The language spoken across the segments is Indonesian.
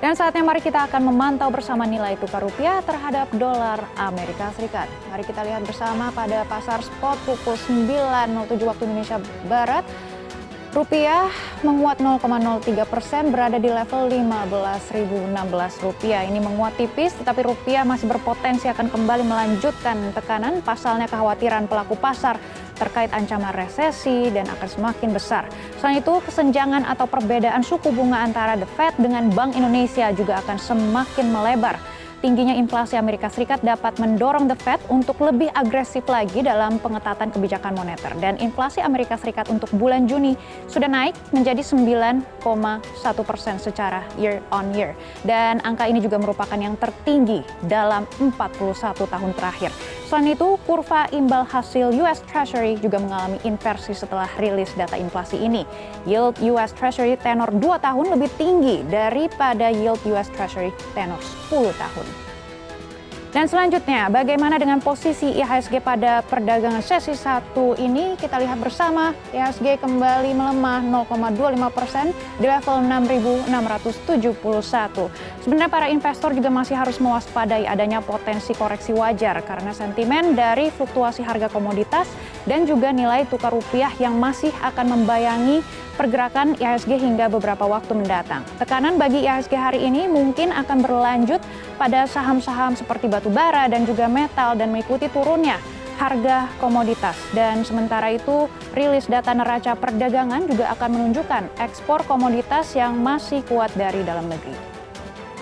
Dan saatnya mari kita akan memantau bersama nilai tukar rupiah terhadap dolar Amerika Serikat. Mari kita lihat bersama pada pasar spot pukul 9.07 waktu Indonesia Barat. Rupiah menguat 0,03%, berada di level 15.016 rupiah. Ini menguat tipis, tetapi rupiah masih berpotensi akan kembali melanjutkan tekanan. Pasalnya kekhawatiran pelaku pasar terkait ancaman resesi dan akan semakin besar. Selain itu, kesenjangan atau perbedaan suku bunga antara The Fed dengan Bank Indonesia juga akan semakin melebar. Tingginya inflasi Amerika Serikat dapat mendorong The Fed untuk lebih agresif lagi dalam pengetatan kebijakan moneter. Dan inflasi Amerika Serikat untuk bulan Juni sudah naik menjadi 9,1% secara year on year. Dan angka ini juga merupakan yang tertinggi dalam 41 tahun terakhir. Selain itu, kurva imbal hasil US Treasury juga mengalami inversi setelah rilis data inflasi ini. Yield US Treasury tenor 2 tahun lebih tinggi daripada yield US Treasury tenor 10 tahun. Dan selanjutnya, bagaimana dengan posisi IHSG pada perdagangan sesi 1 ini? Kita lihat bersama, IHSG kembali melemah 0,25% di level 6.671. Sebenarnya para investor juga masih harus mewaspadai adanya potensi koreksi wajar karena sentimen dari fluktuasi harga komoditas dan juga nilai tukar rupiah yang masih akan membayangi pergerakan IHSG hingga beberapa waktu mendatang. Tekanan bagi IHSG hari ini mungkin akan berlanjut pada saham-saham seperti batu bara dan juga metal dan mengikuti turunnya harga komoditas. Dan sementara itu, rilis data neraca perdagangan juga akan menunjukkan ekspor komoditas yang masih kuat dari dalam negeri.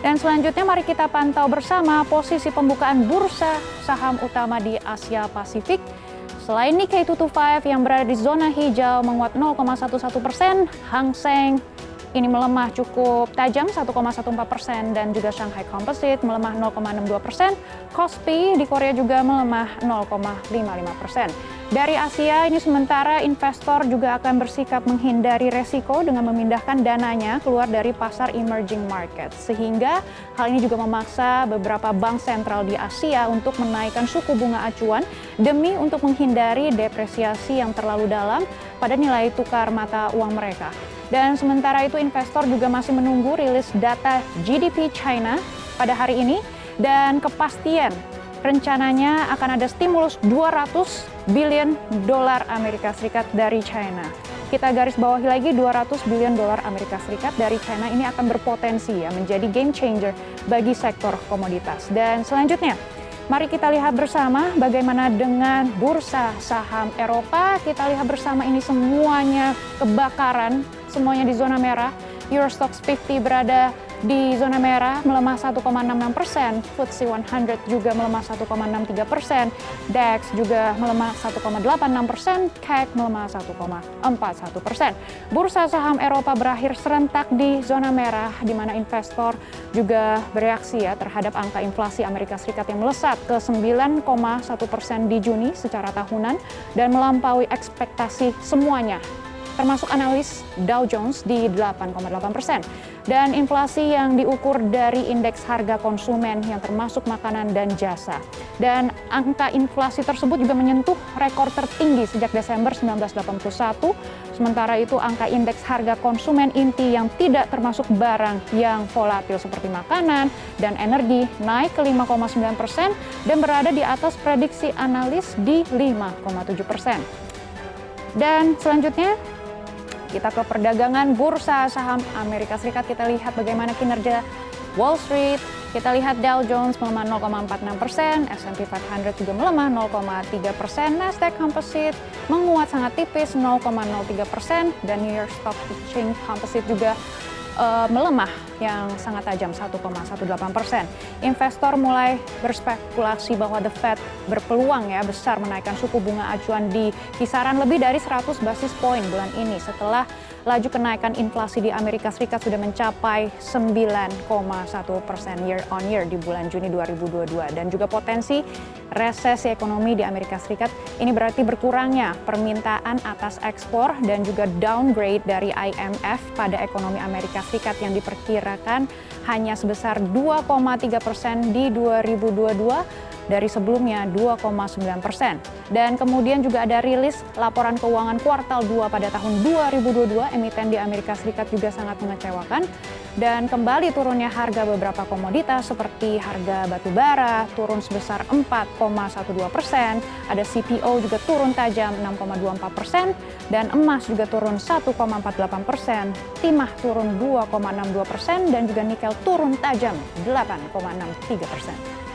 Dan selanjutnya mari kita pantau bersama posisi pembukaan bursa saham utama di Asia Pasifik. Selain Nikkei 225 yang berada di zona hijau menguat 0,11%, Hang Seng ini melemah cukup tajam 1,14% dan juga Shanghai Composite melemah 0,62%. Kospi di Korea juga melemah 0,55%. Dari Asia ini sementara investor juga akan bersikap menghindari resiko dengan memindahkan dananya keluar dari pasar emerging market. Sehingga hal ini juga memaksa beberapa bank sentral di Asia untuk menaikkan suku bunga acuan demi untuk menghindari depresiasi yang terlalu dalam pada nilai tukar mata uang mereka. Dan sementara itu investor juga masih menunggu rilis data GDP China pada hari ini dan kepastian rencananya akan ada stimulus 200 billion dolar Amerika Serikat dari China. Kita garis bawahi lagi 200 billion dolar Amerika Serikat dari China ini akan berpotensi ya menjadi game changer bagi sektor komoditas. Dan selanjutnya, mari kita lihat bersama bagaimana dengan bursa saham Eropa. Kita lihat bersama ini semuanya kebakaran, semuanya di zona merah. Euro Stoxx 50 berada di zona merah melemah 1,66%, FTSE 100 juga melemah 1,63%, DAX juga melemah 1,86%, CAC melemah 1,41%. Bursa saham Eropa berakhir serentak di zona merah, di mana investor juga bereaksi ya terhadap angka inflasi Amerika Serikat yang melesat ke 9,1% di Juni secara tahunan dan melampaui ekspektasi semuanya, termasuk analis Dow Jones di 8,8%. Dan inflasi yang diukur dari indeks harga konsumen yang termasuk makanan dan jasa. Dan angka inflasi tersebut juga menyentuh rekor tertinggi sejak Desember 1981. Sementara itu angka indeks harga konsumen inti yang tidak termasuk barang yang volatil seperti makanan dan energi naik ke 5,9% dan berada di atas prediksi analis di 5,7%. Dan selanjutnya, kita ke perdagangan bursa saham Amerika Serikat. Kita lihat bagaimana kinerja Wall Street. Kita lihat Dow Jones melemah 0,46%, S&P 500 juga melemah 0,3%, Nasdaq Composite menguat sangat tipis 0,03%, dan New York Stock Exchange Composite juga melemah yang sangat tajam 1,18%. Investor mulai berspekulasi bahwa The Fed berpeluang ya besar menaikkan suku bunga acuan di kisaran lebih dari 100 basis poin bulan ini setelah laju kenaikan inflasi di Amerika Serikat sudah mencapai 9,1% year on year di bulan Juni 2022 dan juga potensi resesi ekonomi di Amerika Serikat. Ini berarti berkurangnya permintaan atas ekspor dan juga downgrade dari IMF pada ekonomi Amerika Serikat yang diperkirakan hanya sebesar 2,3% di 2022 dari sebelumnya 2,9%. Dan kemudian juga ada rilis laporan keuangan kuartal 2 pada tahun 2022, emiten di Amerika Serikat juga sangat mengecewakan. Dan kembali turunnya harga beberapa komoditas seperti harga batu bara turun sebesar 4,12%, ada CPO juga turun tajam 6,24%, dan emas juga turun 1,48%, timah turun 2,62%, dan juga nikel turun tajam 8,63%.